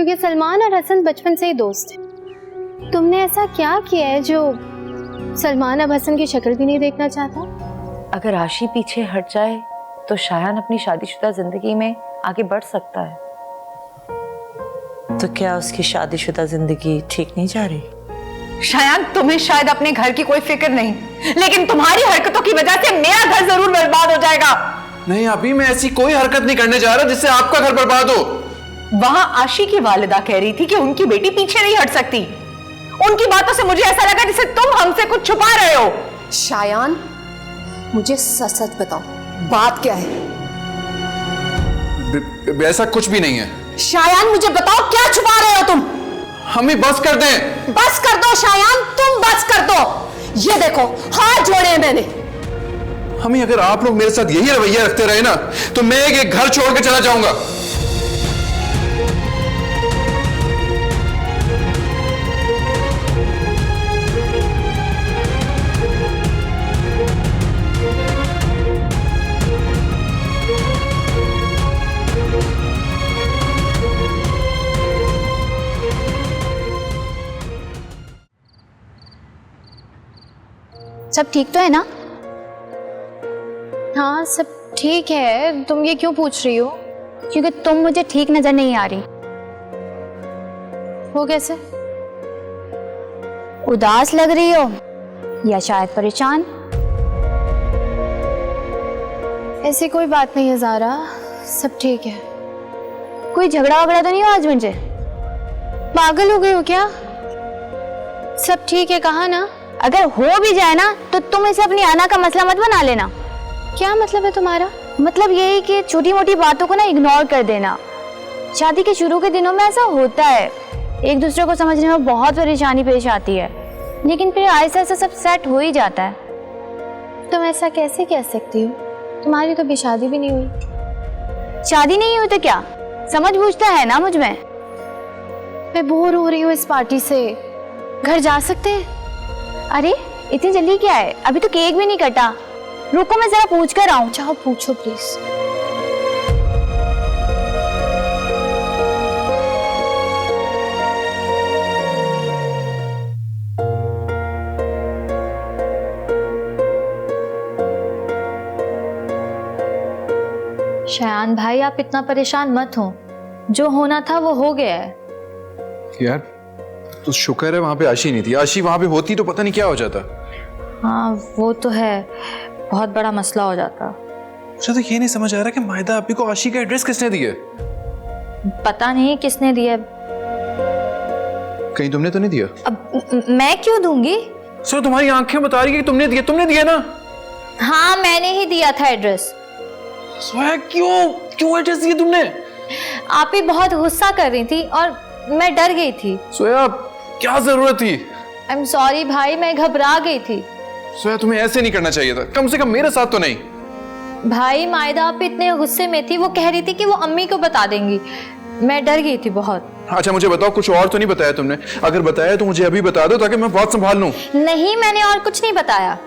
ये सलमान और हसन बचपन से ही दोस्त हैं। तुमने ऐसा क्या किया है जो सलमान अब हसन की शक्ल भी नहीं देखना चाहता? अगर आशी पीछे हट जाए तो शायान अपनी शादीशुदा जिंदगी में आगे बढ़ सकता है। तो क्या उसकी शादीशुदा जिंदगी ठीक नहीं जा रही? शायान, तुम्हें शायद अपने घर की कोई फिक्र नहीं, लेकिन तुम्हारी हरकतों की वजह से मेरा घर जरूर बर्बाद हो जाएगा। नहीं अभी मैं ऐसी कोई हरकत नहीं करने जा रहा जिससे आपका घर बर्बाद हो। वहां आशी की वालिदा कह रही थी कि उनकी बेटी पीछे नहीं हट सकती। उनकी बातों से मुझे ऐसा लगा जैसे तुम हमसे कुछ छुपा रहे हो। शायान, मुझे सच सच बताओ, बात क्या है? ऐसा कुछ भी नहीं है। शायान, मुझे बताओ क्या छुपा रहे हो तुम? हम ही बस कर दें। बस कर दो शायान, तुम बस कर दो। ये देखो, हाथ जोड़े हैं मैंने। हमें अगर आप लोग मेरे साथ यही रवैया रखते रहे ना तो मैं एक घर छोड़ के चला जाऊंगा। सब ठीक तो है ना? हाँ सब ठीक है। तुम ये क्यों पूछ रही हो? क्योंकि तुम मुझे ठीक नजर नहीं आ रही। वो कैसे? उदास लग रही हो या शायद परेशान? ऐसी कोई बात नहीं है ज़ारा, सब ठीक है। कोई झगड़ा वगड़ा तो नहीं हो आज मुझे? पागल हो गई हो क्या? सब ठीक है कहा ना। अगर हो भी जाए ना तो तुम इसे अपनी आना का मसला मत बना लेना। क्या मतलब है तुम्हारा? मतलब यही कि छोटी मोटी बातों को ना इग्नोर कर देना। शादी के शुरू के दिनों में ऐसा होता है, एक दूसरे को समझने में बहुत परेशानी पेश आती है, लेकिन फिर ऐसा ऐसा सब सेट हो ही जाता है। तुम ऐसा कैसे कह सकती हो? तुम्हारी तो अभी शादी भी नहीं हुई। शादी नहीं हुई तो क्या समझ बूझता है ना मुझ में? मैं बोर हो रही हूँ इस पार्टी से, घर जा सकते हैं? अरे इतनी जल्दी क्या है, अभी तो केक भी नहीं कटा। रुको मैं जरा पूछ कर आऊं। जाओ पूछो प्लीज। शायान भाई, आप इतना परेशान मत हो, जो होना था वो हो गया है। यार तो शुक्र है वहां पे आशी नहीं थी। आशी वहां पे होती तो पता नहीं क्या हो जाता। हाँ वो तो है, बहुत बड़ा मसला हो जाता। मुझे तो ये नहीं समझ आ रहा कि माहिदा आपी को आशी का एड्रेस किसने दिया? पता नहीं किसने दिया। कहीं तुमने तो नहीं दिया? अब मैं क्यों दूंगी? सर तुम्हारी आंखें बता रही है कि तुमने दिया ना। हाँ मैंने ही दिया था एड्रेस। सोया क्यों एड्रेस दिया तुमने? आप ही बहुत गुस्सा कर रही थी और मैं डर गई थी। सोया क्या जरूरत थी? आई एम सॉरी भाई, मैं घबरा गई थी। सोया तुम्हें ऐसे नहीं करना चाहिए था, कम से कम मेरे साथ तो नहीं। भाई मायदा आप इतने गुस्से में थी, वो कह रही थी कि वो अम्मी को बता देंगी। मैं डर गई थी बहुत। अच्छा मुझे बताओ, कुछ और तो नहीं बताया तुमने? अगर बताया तो मुझे अभी बता दो ताकि मैं बहुत संभाल लूं। नहीं मैंने और कुछ नहीं बताया।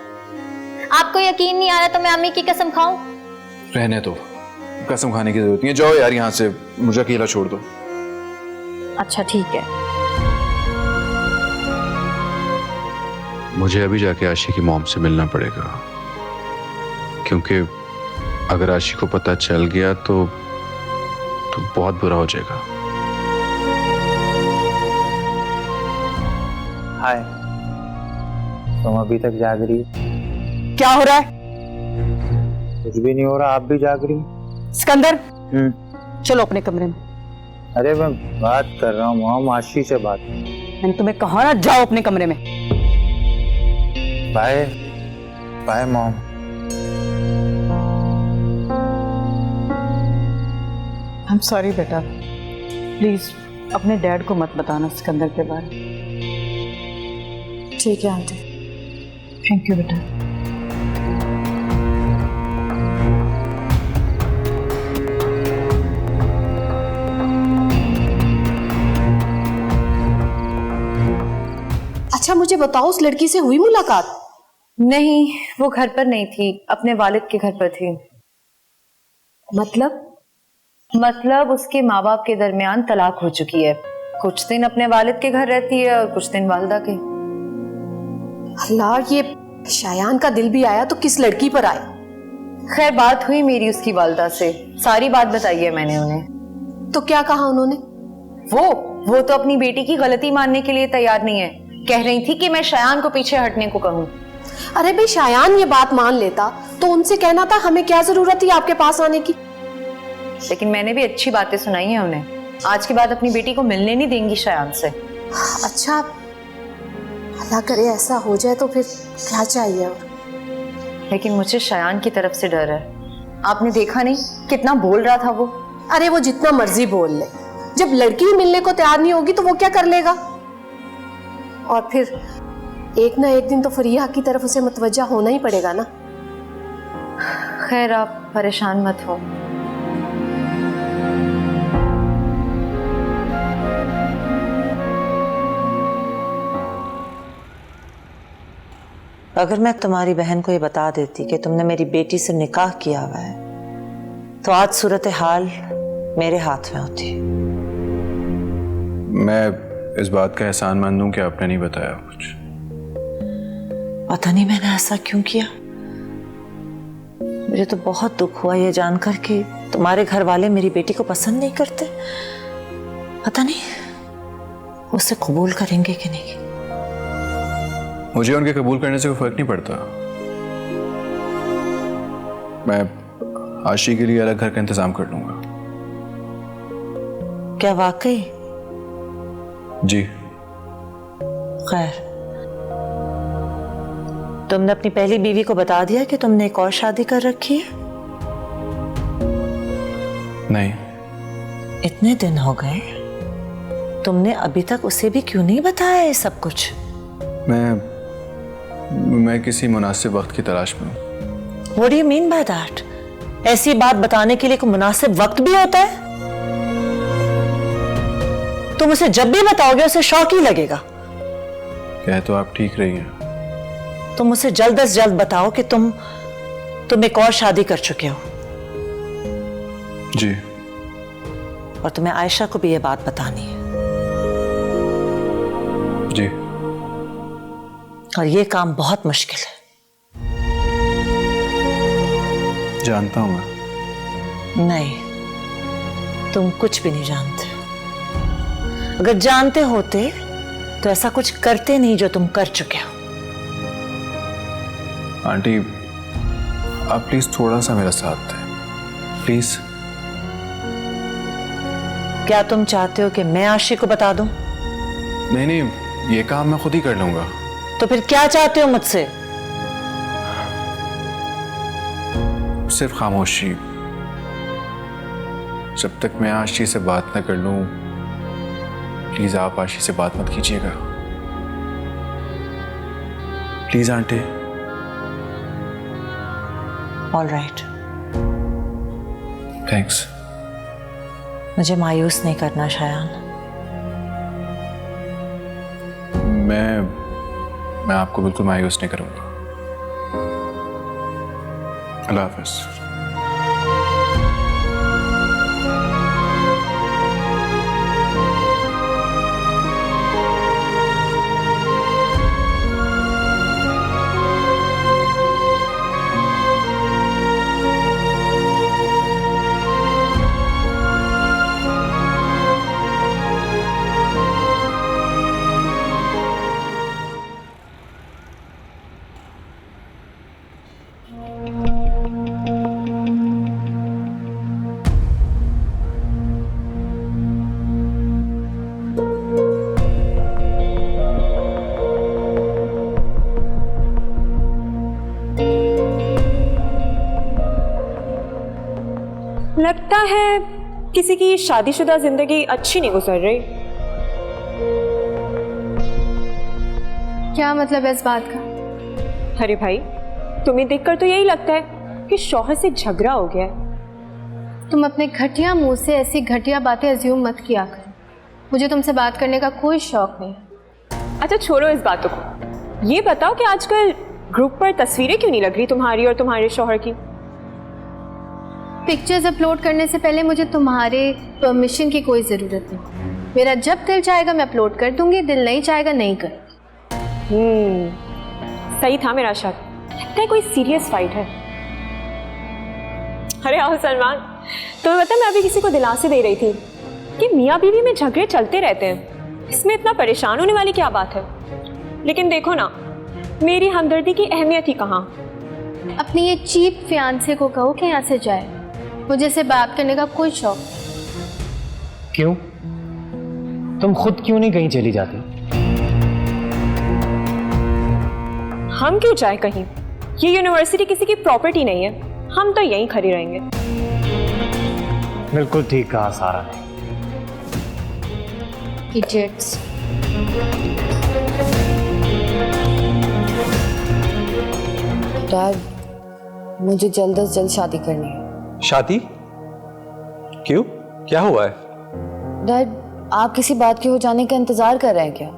आपको यकीन नहीं आ रहा तो मैं अम्मी की कसम खाऊं? रहने दो, कसम खाने की जरूरत नहीं है। जाओ यार यहाँ से, मुझे अकेला छोड़ दो। अच्छा ठीक है। मुझे अभी जाके आशी की मॉम से मिलना पड़ेगा, क्योंकि अगर आशी को पता चल गया तो बहुत बुरा हो जाएगा। हाय, तुम अभी तक जाग रही? क्या हो रहा है? कुछ भी नहीं हो रहा, आप भी जाग रही? सिकंदर, चलो अपने कमरे में। अरे मैं बात कर रहा हूँ मॉम, आशी से बात। मैंने तुम्हें कहा ना, जाओ अपने कमरे में। Bye bye mom. I am sorry बेटा, प्लीज अपने डैड को मत बताना सिकंदर के बारे में। ठीक है आंटी। थैंक यू बेटा। अच्छा मुझे बताओ, उस लड़की से हुई मुलाकात? नहीं, वो घर पर नहीं थी, अपने वालिद के घर पर थी। मतलब उसके माँ बाप के दरमियान तलाक हो चुकी है। कुछ दिन अपने वालिद के घर रहती है और कुछ दिन वालिदा के। अल्लाह, ये शायान का दिल भी आया तो किस लड़की पर आया? खैर बात हुई मेरी उसकी वालिदा से, सारी बात बताई है मैंने उन्हें। तो क्या कहा उन्होंने? वो तो अपनी बेटी की गलती मानने के लिए तैयार नहीं है। कह रही थी कि मैं शायान को पीछे हटने को कहूँ। अरे भाई, शायान ये बात मान लेता तो उनसे कहना था हमें क्या जरूरत थी आपके पास आने की। लेकिन मैंने भी अच्छी बातें सुनाई है उन्हें। आज के बाद अपनी बेटी को मिलने नहीं देंगी शायान से। अच्छा, अल्लाह करे ऐसा हो जाए तो फिर क्या चाहिए और? लेकिन मुझे शायान की तरफ से डर है। आपने देखा नहीं कितना बोल रहा था वो। अरे वो जितना मर्जी बोल ले, जब लड़की ही मिलने को तैयार नहीं होगी तो वो क्या कर लेगा? और फिर एक ना एक दिन तो फरिया की तरफ उसे मुतवज्जा होना ही पड़ेगा ना। खैर आप परेशान मत हो। अगर मैं तुम्हारी बहन को ये बता देती कि तुमने मेरी बेटी से निकाह किया हुआ है तो आज सूरत हाल मेरे हाथ में होती। मैं इस बात का एहसान मंद हूं कि आपने नहीं बताया कुछ। पता नहीं मैंने ऐसा क्यों किया। मुझे तो बहुत दुख हुआ ये जानकर कि तुम्हारे घर वाले मेरी बेटी को पसंद नहीं करते। पता नहीं उसे कबूल करेंगे कि नहीं। मुझे उनके कबूल करने से कोई फर्क नहीं पड़ता। मैं आशी के लिए अलग घर का इंतजाम कर लूंगा। क्या वाकई? जी। खैर, तुमने अपनी पहली बीवी को बता दिया कि तुमने एक और शादी कर रखी है? नहीं। इतने दिन हो गए, तुमने अभी तक उसे भी क्यों नहीं बताया ये सब कुछ? मैं किसी मुनासिब वक्त की तलाश में हूं। What do you mean by that? ऐसी बात बताने के लिए कोई मुनासिब वक्त भी होता है? तुम उसे जब भी बताओगे उसे शौक ही लगेगा। कह तो आप ठीक रही हैं। तुम उसे जल्द से जल्द बताओ कि तुम एक और शादी कर चुके हो। जी। और तुम्हें आयशा को भी ये बात बतानी है। जी। और ये काम बहुत मुश्किल है। जानता हूं मैं। नहीं, तुम कुछ भी नहीं जानते। अगर जानते होते तो ऐसा कुछ करते नहीं जो तुम कर चुके हो। आंटी, आप प्लीज थोड़ा सा मेरा साथ दें, प्लीज। क्या तुम चाहते हो कि मैं आशी को बता दूं? नहीं, ये काम मैं खुद ही कर लूंगा। तो फिर क्या चाहते हो मुझसे? सिर्फ खामोशी। जब तक मैं आशी से बात न कर लूं, प्लीज आप आशी से बात मत कीजिएगा। Please aunty. All right. Thanks. मुझे मायूस नहीं करना शायान। मैं आपको बिल्कुल मायूस नहीं करूंगा। अल्लाह हाफिज। लगता है किसी की शादीशुदा जिंदगी अच्छी नहीं गुजर रही। क्या मतलब है इस बात का? अरे भाई, तुम्हें देखकर तो यही लगता है कि शौहर से झगड़ा हो गया है। तुम अपने घटिया मुंह से ऐसी घटिया बातें अज्यूम मत किया करो। मुझे तुमसे बात करने का कोई शौक नहीं। अच्छा छोड़ो इस बातों को, ये बताओ कि आजकल ग्रुप पर तस्वीरें क्यों नहीं लग रही तुम्हारी और तुम्हारे शौहर की? पिक्चर्स अपलोड करने से पहले मुझे तुम्हारे परमिशन की कोई ज़रूरत नहीं। मेरा जब दिल चाहेगा मैं अपलोड कर दूंगी, दिल नहीं चाहेगा नहीं कर। सही था मेरा शक। लगता है कोई सीरियस फाइट है। अरे आओ सलमान, तुम्हें पता है मैं अभी किसी को दिलासे दे रही थी कि मियाँ बीवी में झगड़े चलते रहते हैं, इसमें इतना परेशान होने वाली क्या बात है। लेकिन देखो ना, मेरी हमदर्दी की अहमियत ही कहाँ। अपनी ये चीप फियांसे को कहो कि यहाँ से जाए, मुझे से बात करने का कोई शौक। क्यों? तुम खुद क्यों नहीं कहीं चली जाती? हम क्यों जाए कहीं? ये यूनिवर्सिटी किसी की प्रॉपर्टी नहीं है, हम तो यहीं खड़ी रहेंगे। बिल्कुल ठीक कहा सारा ने। इडियट्स। डैड, मुझे जल्द से जल्द शादी करनी है। शादी? क्यों, क्या हुआ है? डैड, आप किसी बात के हो जाने का इंतजार कर रहे हैं क्या?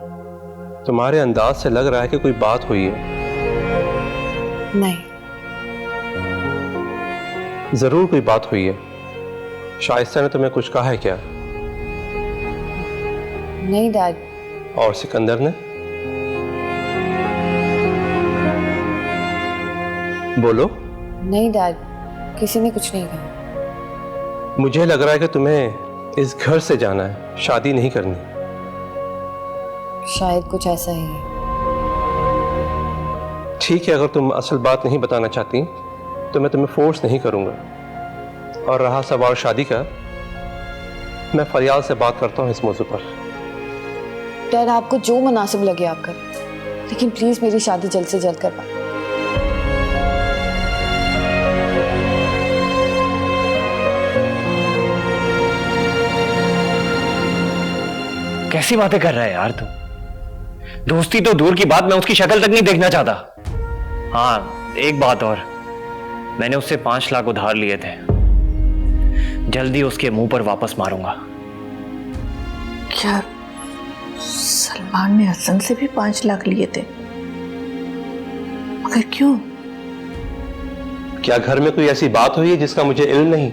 तुम्हारे अंदाज से लग रहा है कि कोई बात हुई है। नहीं। जरूर कोई बात हुई है। शाइस्ता ने तुम्हें कुछ कहा है क्या? नहीं डैड। और सिकंदर ने? बोलो। नहीं डैड, किसी ने कुछ नहीं कहा। मुझे लग रहा है कि तुम्हें इस घर से जाना है, शादी नहीं करनी। शायद कुछ ऐसा ही है। ठीक है, अगर तुम असल बात नहीं बताना चाहती तो मैं तुम्हें फोर्स नहीं करूंगा। और रहा सवाल शादी का, मैं फरियाल से बात करता हूँ इस मौजू पर। डैड, आपको जो मुनासिब लगे आप करें, लेकिन प्लीज मेरी शादी जल्द से जल्द करवाएं। कैसी बातें कर रहा है यार तू? दोस्ती तो दूर की बात, मैं उसकी शक्ल तक नहीं देखना चाहता। हाँ, एक बात और, मैंने उससे 5 लाख उधार लिए थे, जल्दी उसके मुंह पर वापस मारूंगा। क्या सलमान ने हसन से भी 5 लाख लिए थे? मगर क्यों? क्या घर में कोई ऐसी बात हुई है जिसका मुझे इल्म नहीं?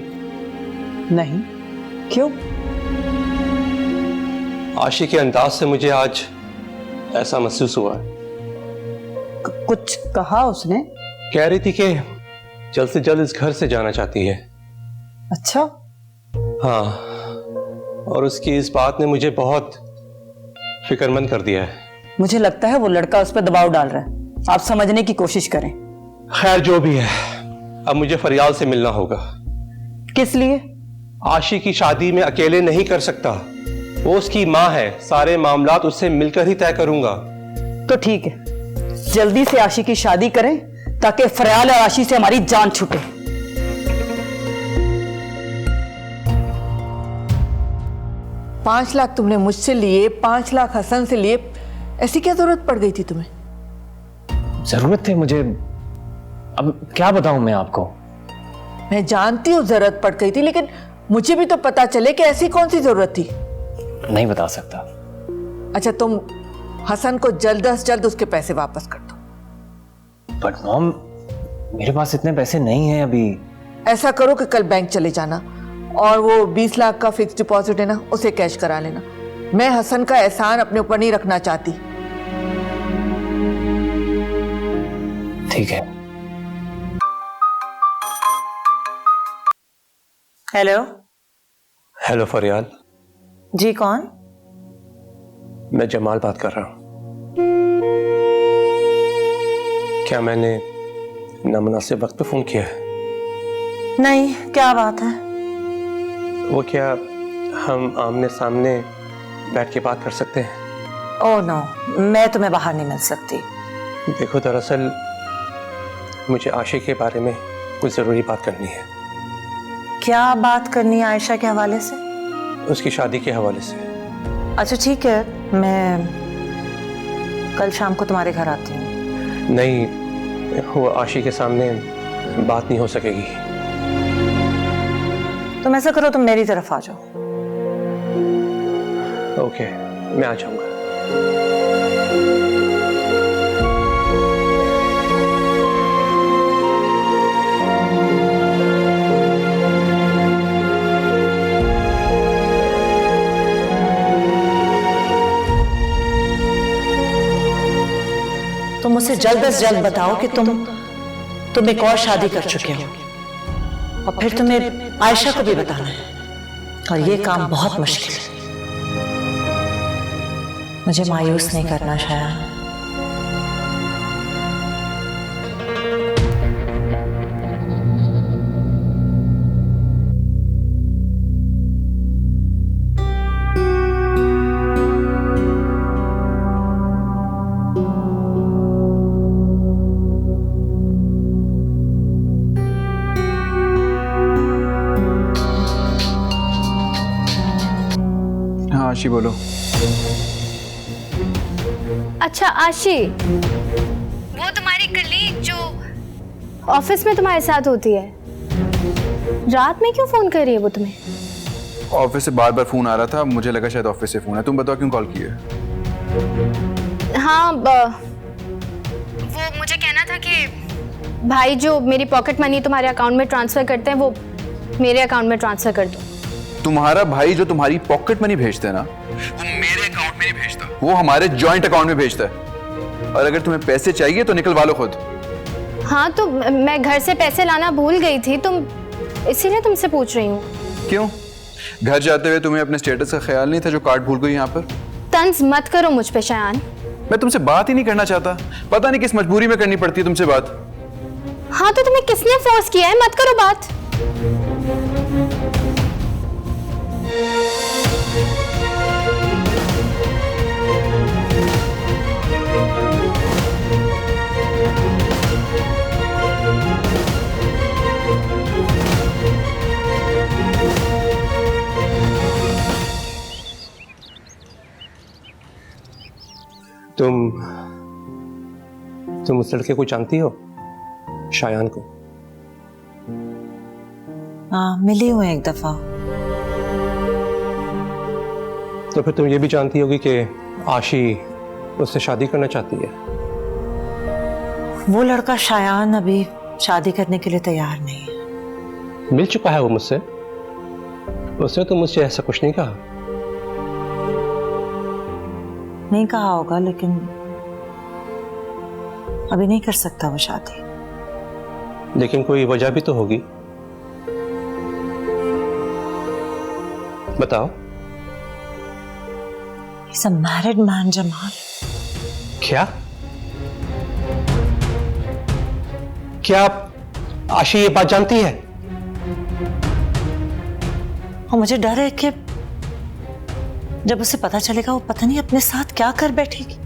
नहीं, क्यों? आशी के अंदाज से मुझे आज ऐसा महसूस हुआ है। कुछ कहा उसने? कह रही थी कि जल्द से जल्द इस घर से जाना चाहती है। अच्छा। हाँ, और उसकी इस बात ने मुझे बहुत फिक्रमंद कर दिया है। मुझे लगता है वो लड़का उस पर दबाव डाल रहा है, आप समझने की कोशिश करें। खैर जो भी है, अब मुझे फरियाल से मिलना होगा। किस लिए? आशी की शादी में अकेले नहीं कर सकता, वो उसकी माँ है, सारे मामलात उससे मिलकर ही तय करूंगा। तो ठीक है, जल्दी से आशी की शादी करें ताकि फरियाल और आशी से हमारी जान छूटे। $5 लाख तुमने मुझसे लिए, 5 लाख हसन से लिए, ऐसी क्या जरूरत पड़ गई थी तुम्हें? जरूरत थी मुझे, अब क्या बताऊं मैं आपको। मैं जानती हूँ जरूरत पड़ गई थी, लेकिन मुझे भी तो पता चले कि ऐसी कौन सी जरूरत थी। नहीं बता सकता। अच्छा, तुम हसन को जल्द से जल्द उसके पैसे वापस कर दो। बट मॉम, मेरे पास इतने पैसे नहीं हैं अभी। ऐसा करो कि कल बैंक चले जाना और वो 20 लाख का फिक्स डिपॉजिट है ना, उसे कैश करा लेना। मैं हसन का एहसान अपने ऊपर नहीं रखना चाहती। ठीक है। हेलो। हेलो फरियाल। जी, कौन? मैं जमाल बात कर रहा हूं। क्या मैंने नामुनासिब वक्त पे फोन किया है? नहीं, क्या बात है? वो क्या हम आमने सामने बैठ के बात कर सकते हैं? ओह नो, मैं तुम्हें बाहर नहीं मिल सकती। देखो, दरअसल मुझे आशी के बारे में कुछ जरूरी बात करनी है। क्या बात करनी है आयशा के हवाले से? उसकी शादी के हवाले से। अच्छा ठीक है, मैं कल शाम को तुम्हारे घर आती हूँ। नहीं, वो आशी के सामने बात नहीं हो सकेगी। तुम ऐसा करो, तुम मेरी तरफ आ जाओ। ओके, मैं आ जाऊंगा। उसे जल्द से जल्द बताओ कि तुम एक और शादी कर चुके हो, और फिर तुम्हें आयशा को भी बताना है, और ये काम बहुत मुश्किल है। मुझे मायूस नहीं करना शायद। आशी बोलो। अच्छा आशी, वो तुम्हारी कलीग जो ऑफिस में तुम्हारे साथ होती है, रात में क्यों फोन कर रही है वो तुम्हें? ऑफिस से बार बार फोन आ रहा था, मुझे लगा शायद ऑफिस से फोन है। तुम बताओ क्यों कॉल किया? हाँ, वो मुझे कहना था कि भाई जो मेरी पॉकेट मनी तुम्हारे अकाउंट में ट्रांसफर करते हैं वो मेरे अकाउंट में ट्रांसफर कर दो। तुम्हारा भाई जो तुम्हारी पॉकेट मनी भेजता है ना, वो मेरे अकाउंट में नहीं भेजता, वो हमारे जॉइंट अकाउंट में भेजता है। और अगर तुम्हें पैसे चाहिए तो निकलवा लो खुद। हाँ, तो मैं घर से पैसे लाना भूल गई थी, इसीलिए तुमसे पूछ रही हूँ। क्यों? घर जाते हुए तुम्हें अपने स्टेटस का ख्याल नहीं था जो कार्ड भूल गई यहाँ पर? तंज मत करो मुझ पे शायान। मैं तुमसे बात ही नहीं करना चाहता, पता नहीं किस मजबूरी में करनी पड़ती है तुमसे बात। हाँ, तो तुम्हें किसने फोर्स किया है? मत करो बात। तुम उस लड़के को जानती हो, शायान को? हाँ, मिली हूँ एक दफा। तो फिर तुम ये भी जानती होगी कि आशी उससे शादी करना चाहती है। वो लड़का शायान अभी शादी करने के लिए तैयार नहीं है। मिल चुका है वो मुझसे, उसने तो मुझसे ऐसा कुछ नहीं कहा। नहीं कहा होगा, लेकिन अभी नहीं कर सकता वो शादी। लेकिन कोई वजह भी तो होगी, बताओ। He's a married man, Jamal. क्या क्या आशी ये बात जानती है? और मुझे डर है कि जब उसे पता चलेगा वो पता नहीं अपने साथ क्या कर बैठेगी।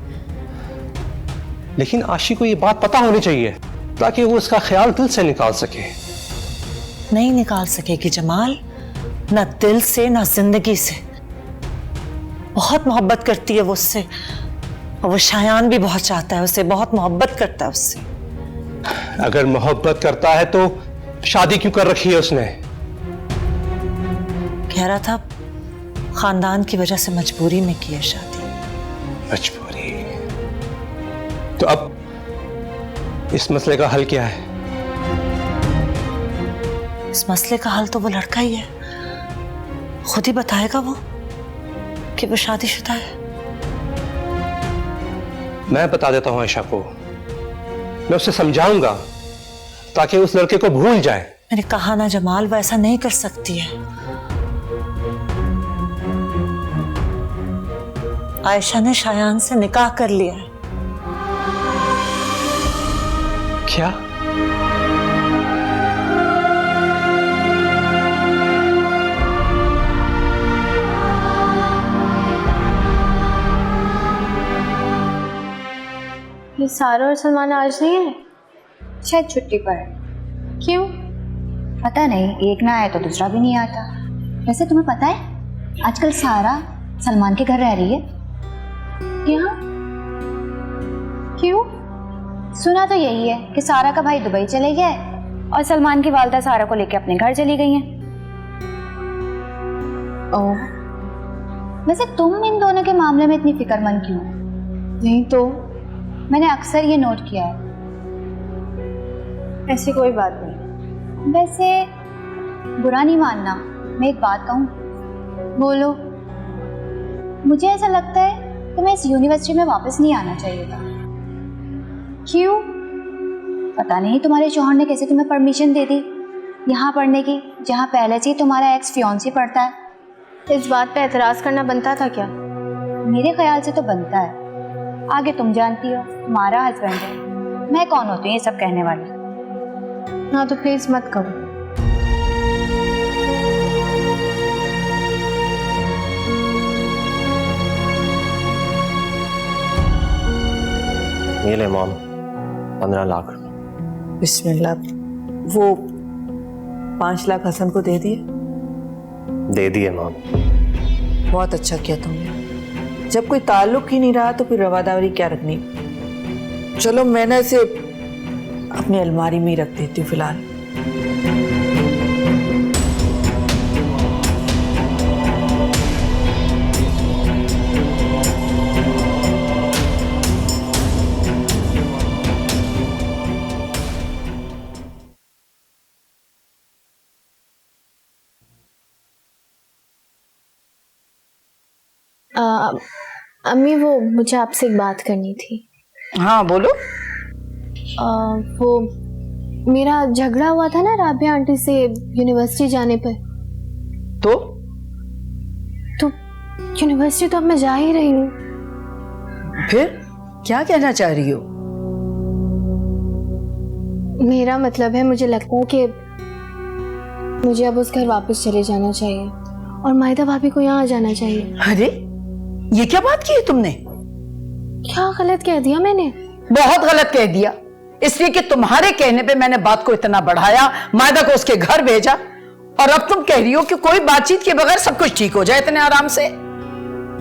लेकिन आशी को ये बात पता होनी चाहिए ताकि वो उसका ख्याल दिल से निकाल सके। नहीं निकाल सकेगी जमाल, ना दिल से ना जिंदगी से। बहुत मोहब्बत करती है वो उससे, और वो शायान भी बहुत चाहता है उसे, बहुत मोहब्बत करता है उससे। अगर मोहब्बत करता है तो शादी क्यों कर रखी है उसने? कह रहा था खानदान की वजह से मजबूरी में की है शादी। मजबूरी? तो अब इस मसले का हल क्या है? इस मसले का हल तो वो लड़का ही है, खुद ही बताएगा वो कि वो शादीशुदा है। मैं बता देता हूं आयशा को, मैं उसे समझाऊंगा ताकि उस लड़के को भूल जाए। मैंने कहा ना जमाल, वो ऐसा नहीं कर सकती है। आयशा ने शायान से निकाह कर लिया है। क्या? ये सारा और सलमान आज नहीं है? शायद छुट्टी पर है। क्यों? पता नहीं, एक ना आए तो दूसरा भी नहीं आता। वैसे तुम्हें पता है आजकल सारा सलमान के घर रह रही है। यहाँ? क्यों? सुना तो यही है कि सारा का भाई दुबई चले गया है और सलमान की वालदा सारा को लेकर अपने घर चली गई हैं। ओह, वैसे तुम इन दोनों के मामले में इतनी फिक्रमंद क्यों? नहीं तो मैंने अक्सर ये नोट किया है। ऐसी कोई बात नहीं। वैसे बुरा नहीं मानना, मैं एक बात कहूँ? बोलो। मुझे ऐसा लगता है तुम्हें इस यूनिवर्सिटी में वापस नहीं आना चाहिए था। क्यों? पता नहीं तुम्हारे शौहर ने कैसे तुम्हें परमिशन दे दी यहाँ पढ़ने की, जहाँ पहले से ही तुम्हारा एक्स फियांसी पढ़ता है। इस बात पे एतराज करना बनता था क्या? मेरे ख्याल से तो बनता है। आगे तुम जानती हो, तुम्हारा हस्बैंड है, मैं कौन होती हूँ ये सब कहने वाली। हाँ तो प्लीज मत करो। ये ले मॉम, 15 लाख। बिस्मिल्लाह। वो 5 लाख हसन को दे दिए? दे दिए मॉम। बहुत अच्छा किया तुमने। जब कोई ताल्लुक ही नहीं रहा तो फिर रवादारी क्या रखनी। चलो मैं ना इसे अपनी अलमारी में ही रख देती हूँ फिलहाल। अम्मी वो मुझे आपसे एक बात करनी थी। हाँ बोलो। वो मेरा झगड़ा हुआ था ना राबिया आंटी से यूनिवर्सिटी जाने पर। तो यूनिवर्सिटी तो अब मैं जा ही रही हूँ। फिर क्या कहना चाह रही हो? मेरा मतलब है, मुझे लगता है कि मुझे अब उस घर वापस चले जाना चाहिए और मायदा भाभी को यहाँ आ जाना चाहिए। अरे ये क्या बात की है तुमने? क्या गलत कह दिया मैंने? बहुत गलत कह दिया, इसलिए कि तुम्हारे कहने पे मैंने बात को इतना बढ़ाया, मायदा को उसके घर भेजा, और अब तुम कह रही हो कि कोई बातचीत के बगैर सब कुछ ठीक हो जाए इतने आराम से।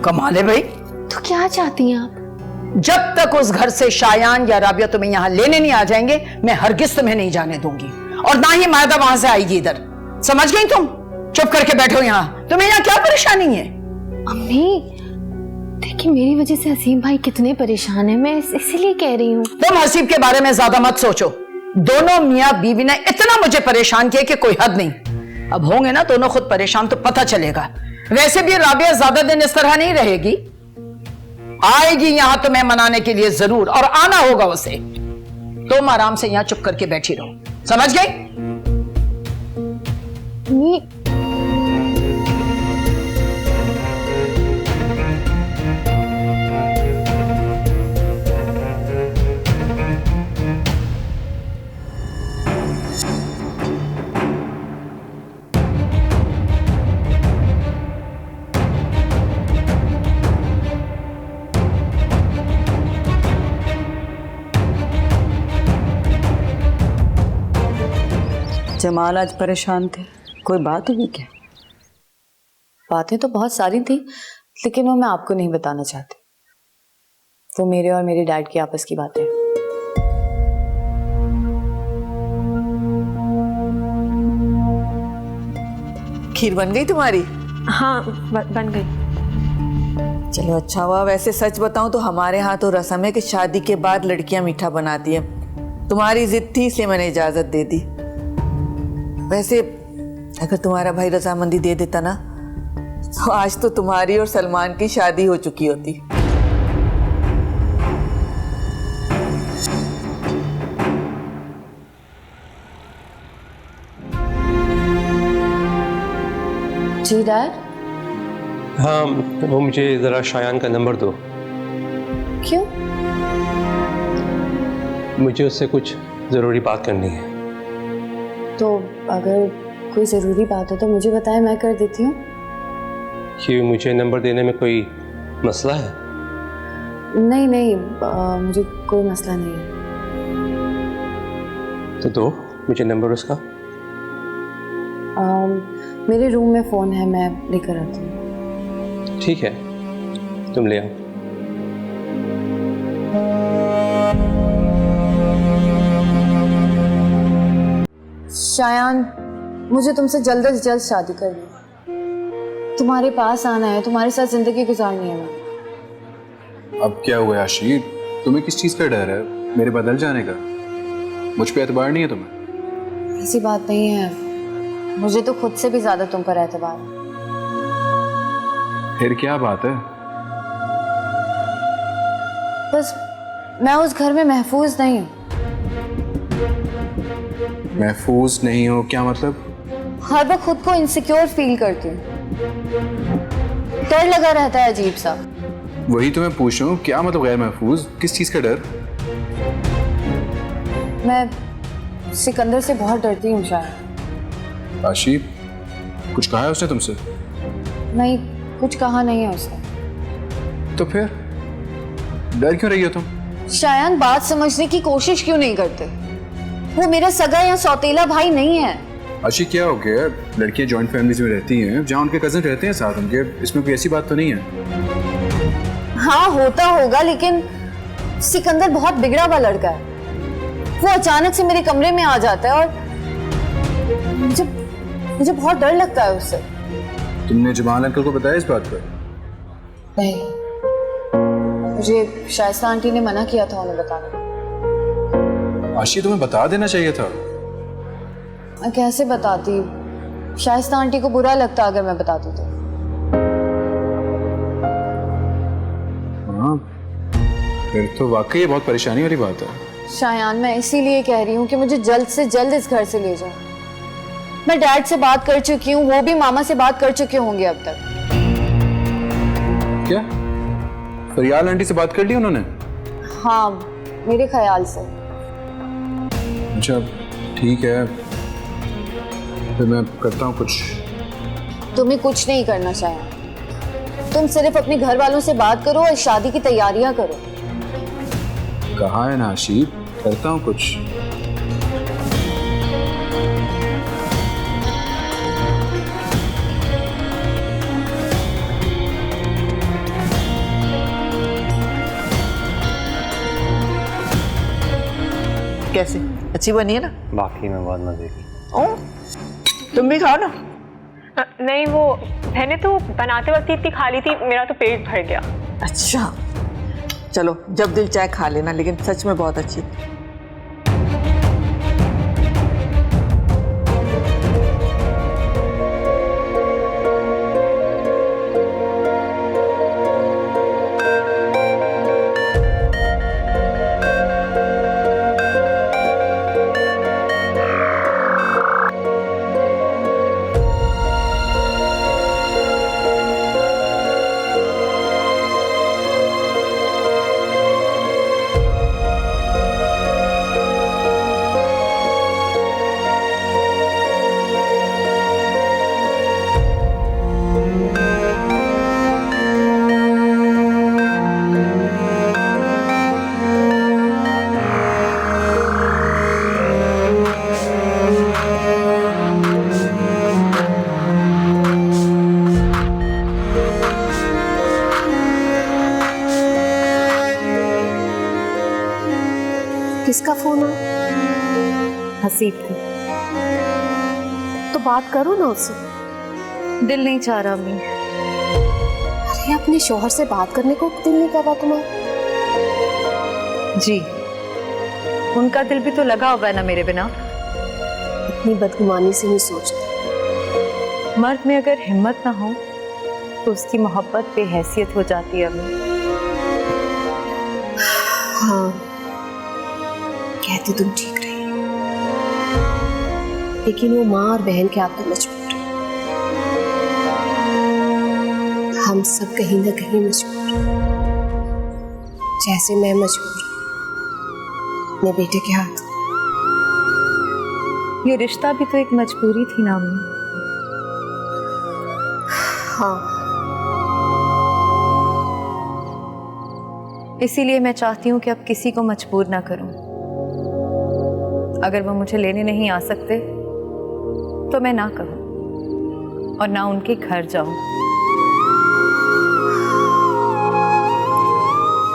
कमाल है भाई। तो क्या चाहती हैं आप? जब तक उस घर से शायान या राबिया तुम्हें यहाँ लेने नहीं आ जाएंगे, मैं हरगिज तुम्हें नहीं जाने दूंगी, और ना ही मायदा वहां से आएगी इधर। समझ गई तुम? चुप करके बैठो यहाँ। तुम्हें यहाँ क्या परेशानी है? अम्मी देखिए, मेरी वजह से हसीब भाई कितने परेशान है, मैं इसीलिए कह रही हूँ। तुम हसीब के बारे में ज्यादा मत सोचो। दोनों मियाँ बीवी ने इतना मुझे परेशान किया कि कोई हद नहीं। अब होंगे ना दोनों खुद परेशान तो पता चलेगा। वैसे भी राबिया ज्यादा दिन इस तरह नहीं रहेगी, आएगी यहाँ तुम्हें मनाने के लिए जरूर, और आना होगा उसे। तुम आराम से यहाँ चुप करके बैठी रहो। समझ गई? जमाल आज परेशान थे, कोई बात हुई क्या? बातें तो बहुत सारी थी, लेकिन वो मैं आपको नहीं बताना चाहती। वो मेरे और मेरे डैड की आपस की बातें। खीर बन गई तुम्हारी? हाँ बन गई। चलो अच्छा हुआ। वैसे सच बताऊं तो हमारे यहाँ तो रस्म है कि शादी के बाद लड़कियां मीठा बनाती हैं। तुम्हारी जिद थी इसलिए मैंने इजाजत दे दी। वैसे अगर तुम्हारा भाई रजामंदी दे देता ना, तो आज तो तुम्हारी और सलमान की शादी हो चुकी होती। जी डैड। हाँ, वो मुझे जरा शायान का नंबर दो। क्यों? मुझे उससे कुछ जरूरी बात करनी है। तो अगर कोई ज़रूरी बात हो तो मुझे बताएं, मैं कर देती हूँ। कि मुझे नंबर देने में कोई मसला है? नहीं नहीं, मुझे कोई मसला नहीं है। तो दो मुझे नंबर उसका। मेरे रूम में फ़ोन है, मैं लेकर आती हूँ। ठीक है, तुम ले आओ। शायान, मुझे तुमसे जल्द से जल्द शादी करनी है। तुम्हारे पास आना है, तुम्हारे साथ जिंदगी गुजारनी है। मैं अब क्या हुआ आशीर? तुम्हें किस चीज का डर है? मेरे बदल जाने का? मुझ पे एतबार नहीं है तुम्हें? ऐसी बात नहीं है, मुझे तो खुद से भी ज्यादा तुम पर एतबार है। फिर क्या बात है? बस मैं उस घर में महफूज नहीं हूँ। महफूज नहीं हो क्या मतलब? हर वक्त खुद को इनसिक्योर फील करती हूँ, डर लगा रहता है अजीब सा। वही तो मैं पूछ रहा हूँ, क्या मतलब गैर महफूज? किस चीज का डर? मैं सिकंदर से बहुत डरती हूँ शायद। आशी, कुछ कहा है उसने तुमसे? नहीं, कुछ कहा नहीं है उसने। तो फिर डर क्यों रही हो तुम? शायद बात समझने की कोशिश क्यों नहीं करते? वो मेरा सगा या सौतेला भाई नहीं है। आशी, क्या हो गया? लड़कियां जॉइंट फैमिलीज में रहती हैं, जहाँ उनके कजन रहते हैं साथ उनके, इसमें कोई ऐसी बात तो नहीं है? हाँ होता होगा, लेकिन सिकंदर बहुत बिगड़ा हुआ लड़का है। वो अचानक से मेरे कमरे में आ जाता है और मुझे बहुत डर लगता है उससे। तुमने जमाल अंकल को बताया इस बात पर? नहीं, मुझे शाइस्ता आंटी ने मना किया था उन्हें बताने। आशी, तुम्हें बता देना चाहिए था। मैं कैसे बताती? शाइस्ता आंटी को बुरा लगता अगर मैं बताती तो। हाँ, फिर तो वाकई बहुत परेशानी वाली बात है। शायान, मैं इसीलिए कह रही हूँ कि मुझे जल्द से जल्द इस घर से ले जाओ। मैं डैड से बात कर चुकी हूँ, वो भी मामा से बात कर चुके होंगे अब तक। क्या फरियाल आंटी से बात कर ली उन्होंने? हाँ, मेरे ख्याल से। अच्छा ठीक है, फिर मैं करता हूँ कुछ। तुम्हें कुछ नहीं करना शायान, तुम सिर्फ अपने घर वालों से बात करो और शादी की तैयारियां करो। कहा है ना आशी, करता हूँ कुछ। कैसे, अच्छी बनी है ना? बाकी में बहुत मजे की। तुम भी खाओ ना। नहीं, वो मैंने तो बनाते वक्त इतनी खा ली थी, मेरा तो पेट भर गया। अच्छा चलो, जब दिल चाहे खा लेना, लेकिन सच में बहुत अच्छी थी। किसका फोन है? हसीब थी। तो बात करो ना उससे। दिल नहीं चाह रहा अम्मी। अरे अपने शौहर से बात करने को दिल नहीं कर रहा तुम्हारा? जी, उनका दिल भी तो लगा हुआ है ना मेरे बिना। इतनी बदगुमानी से नहीं सोचती। मर्द में अगर हिम्मत ना हो तो उसकी मोहब्बत बेहैसियत हो जाती है अम्मी। हाँ, कहती तुम ठीक रही, लेकिन वो माँ और बहन के आप तो मजबूर है। हम सब कहीं ना कहीं मजबूर हैं, जैसे मैं मजबूर हूँ अपने बेटे के हाथ। ये रिश्ता भी तो एक मजबूरी थी ना अम्मी। हाँ, इसीलिए मैं चाहती हूँ कि अब किसी को मजबूर ना करूं। अगर वो मुझे लेने नहीं आ सकते तो मैं ना कहूं और ना उनके घर जाऊं।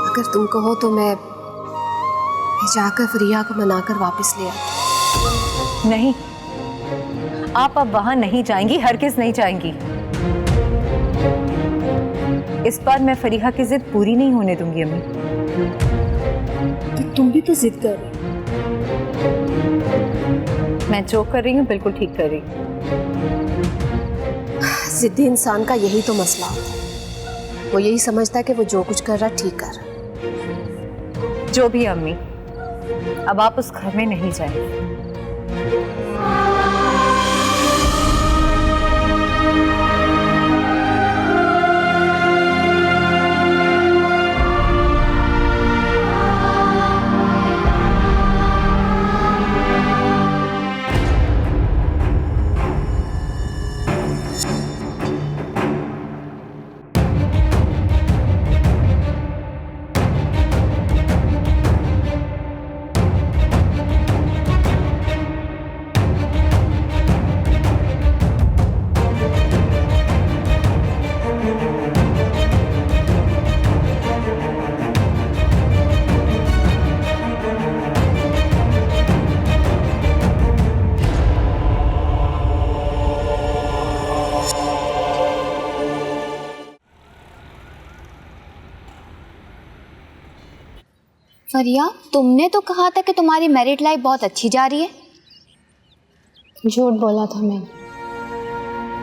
अगर तुम कहो तो मैं जाकर फरिया को मनाकर वापस ले आती। नहीं, आप अब वहां नहीं जाएंगी, हरगिज नहीं जाएंगी। इस बार मैं फरीहा की जिद पूरी नहीं होने दूंगी अम्मी। तो तुम भी तो जिद कर रही। मैं जो कर रही हूँ बिल्कुल ठीक कर रही हूँ। जिद्दी इंसान का यही तो मसला होता है, वो यही समझता है कि वो जो कुछ कर रहा है ठीक कर रहा है। जो भी अम्मी, अब आप उस घर में नहीं जाएंगे। फरिया, तुमने तो कहा था कि तुम्हारी मैरिड लाइफ बहुत अच्छी जा रही है। झूठ बोला था मैंने।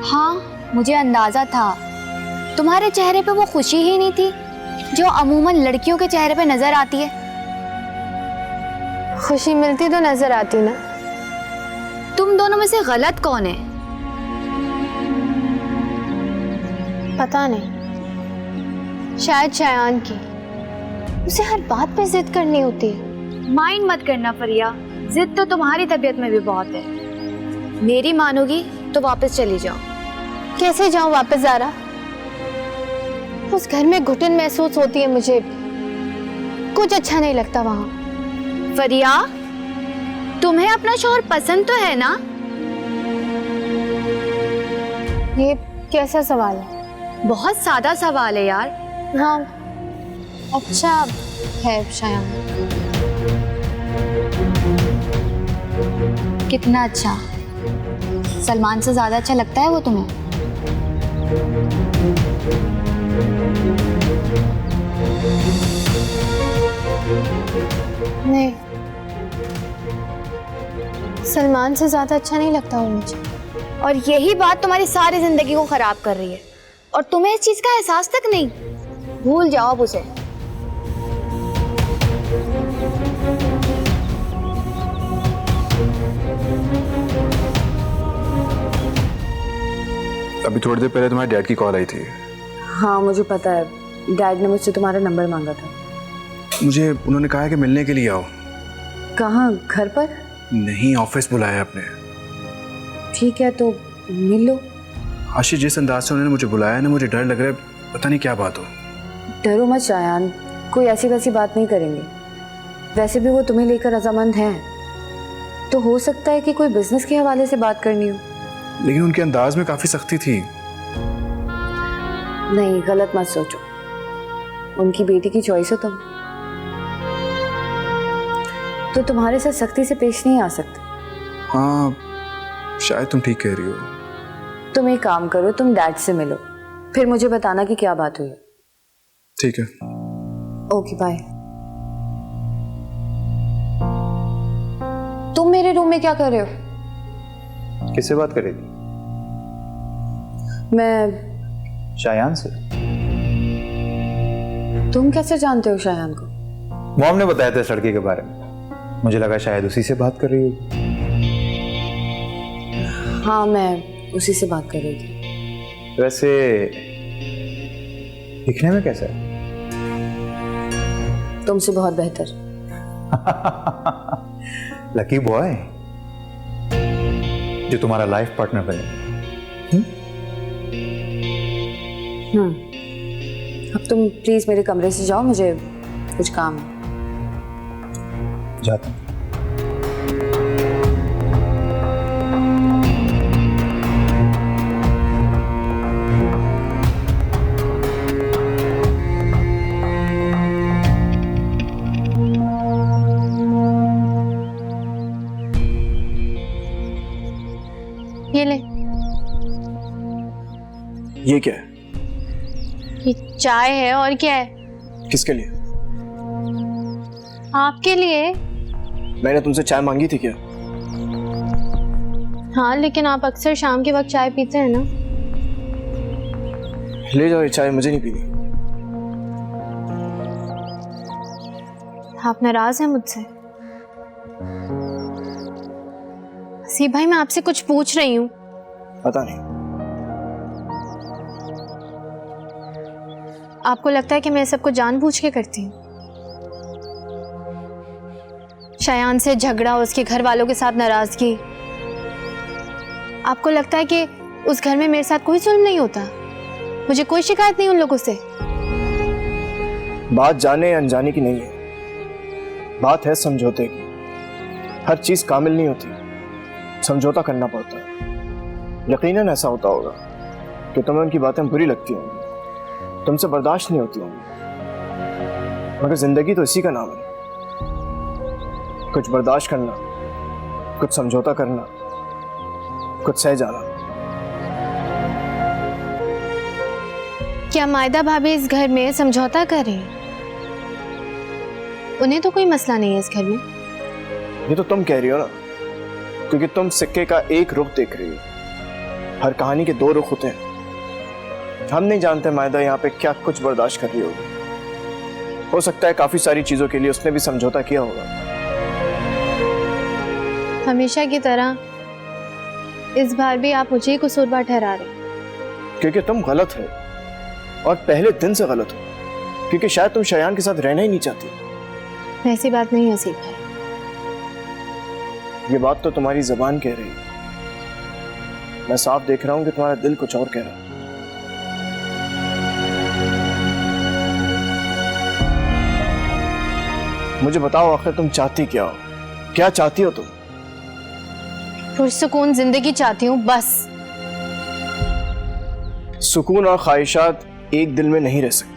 हाँ, मुझे अंदाजा था। तुम्हारे चेहरे पे वो खुशी ही नहीं थी जो अमूमन लड़कियों के चेहरे पे नजर आती है। खुशी मिलती तो नजर आती ना। तुम दोनों में से गलत कौन है? पता नहीं, शायद शायान की। उसे हर बात पे जिद करनी होती है। माइंड मत करना फरिया, जिद तो तुम्हारी तबीयत में भी बहुत है। मेरी मानोगी तो वापस चली जाओ। कैसे जाऊं वापस ज़ारा? उस घर में घुटन महसूस होती है मुझे, कुछ अच्छा नहीं लगता वहां। फरिया, तुम्हें अपना शौहर पसंद तो है ना? ये कैसा सवाल है? बहुत सादा सवाल है यार। हाँ, अच्छा है शायान। कितना अच्छा? सलमान से ज्यादा अच्छा लगता है वो तुम्हें? नहीं, सलमान से ज्यादा अच्छा नहीं लगता वो मुझे। और यही बात तुम्हारी सारी जिंदगी को खराब कर रही है और तुम्हें इस चीज का एहसास तक नहीं। भूल जाओ अब उसे। अभी थोड़ी देर पहले तुम्हारे डैड की कॉल आई थी। हाँ मुझे पता है, डैड ने मुझसे तुम्हारा नंबर मांगा था। मुझे उन्होंने कहा है कि मिलने के लिए आओ। कहाँ, घर पर? नहीं, ऑफिस बुलाया आपने। ठीक है तो मिल लो। आशी, जिस अंदाज से उन्होंने मुझे बुलाया ना, मुझे डर लग रहा है, पता नहीं क्या बात हो। डरो मत शायान, कोई ऐसी वैसी बात नहीं करेंगे। वैसे भी वो तुम्हें लेकर रजामंद हैं, तो हो सकता है कि कोई बिजनेस के हवाले से बात करनी हो। लेकिन उनके अंदाज में काफी सख्ती थी। नहीं, गलत मत सोचो, उनकी बेटी की चॉइस हो तुम, तो तुम्हारे साथ सख्ती से पेश नहीं आ सकते। हाँ, शायद तुम ठीक कह रही हो। तुम एक काम करो, तुम डैड से मिलो, फिर मुझे बताना कि क्या बात हुई। ठीक है। Okay bye. तुम मेरे रूम में क्या कर रहे हो? किससे बात कर रही थी? मैं शायान से। तुम कैसे जानते हो शायान को? मॉम ने बताया था इस लड़के के बारे में, मुझे लगा शायद उसी से बात कर रही हो। हाँ, मैं उसी से बात कर रही थी। वैसे दिखने में कैसा है? तुमसे बहुत बेहतर। लकी बॉय जो तुम्हारा लाइफ पार्टनर बने। अब तुम प्लीज मेरे कमरे से जाओ, मुझे कुछ काम है। जाता हूं। ये ले। ये क्या है? ये चाय है। और क्या है? किसके लिए? आपके लिए। मैंने तुमसे चाय मांगी थी क्या? हाँ, लेकिन आप अक्सर शाम के वक्त चाय पीते हैं ना। ले जाओ ये चाय, मुझे नहीं पीनी। आप नाराज हैं मुझसे? हसीब भाई, मैं आपसे कुछ पूछ रही हूँ। पता नहीं। आपको लगता है कि मैं सबको जानबूझ के करती हूँ? शयान से झगड़ा, उसके घर वालों के साथ नाराजगी, आपको लगता है कि उस घर में मेरे साथ कोई जुल्म नहीं होता? मुझे कोई शिकायत नहीं उन लोगों से? बात जाने या अनजाने की नहीं है, बात है समझौते की। हर चीज कामिल नहीं होती, समझौता करना पड़ता है। यकीनन ऐसा होता होगा कि तुम्हें उनकी बातें बुरी लगती होंगी, तुमसे बर्दाश्त नहीं होती होंगी, मगर जिंदगी तो इसी का नाम है। कुछ बर्दाश्त करना, कुछ समझौता करना, कुछ सह जाना। क्या मायदा भाभी इस घर में समझौता कर रही हैं? उन्हें तो कोई मसला नहीं है इस घर में। ये तो तुम कह रही हो ना, क्योंकि तुम सिक्के का एक रुख देख रही हो। हर कहानी के दो रुख होते हैं। हम नहीं जानते मायदा यहाँ पे क्या कुछ बर्दाश्त कर रही होगी। हो सकता है काफी सारी चीजों के लिए उसने भी समझौता किया होगा। हमेशा की तरह इस बार भी आप मुझे ही कसूरवार ठहरा रहे। क्योंकि तुम गलत है, और पहले दिन से गलत हो, क्योंकि शायद तुम शयान के साथ रहना ही नहीं चाहती। ऐसी बात नहीं है हसीब भाई। ये बात तो तुम्हारी जबान कह रही है। मैं साफ देख रहा हूं कि तुम्हारा दिल कुछ और कह रहा है। मुझे बताओ, आखिर तुम चाहती क्या हो? क्या चाहती हो तुम? पुरसुकून जिंदगी चाहती हूँ, बस। सुकून और ख्वाहिशात एक दिल में नहीं रह सकते।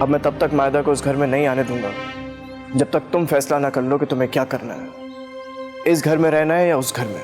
अब मैं तब तक मायदा को उस घर में नहीं आने दूंगा जब तक तुम फैसला ना कर लो कि तुम्हें क्या करना है, इस घर में रहना है या उस घर में।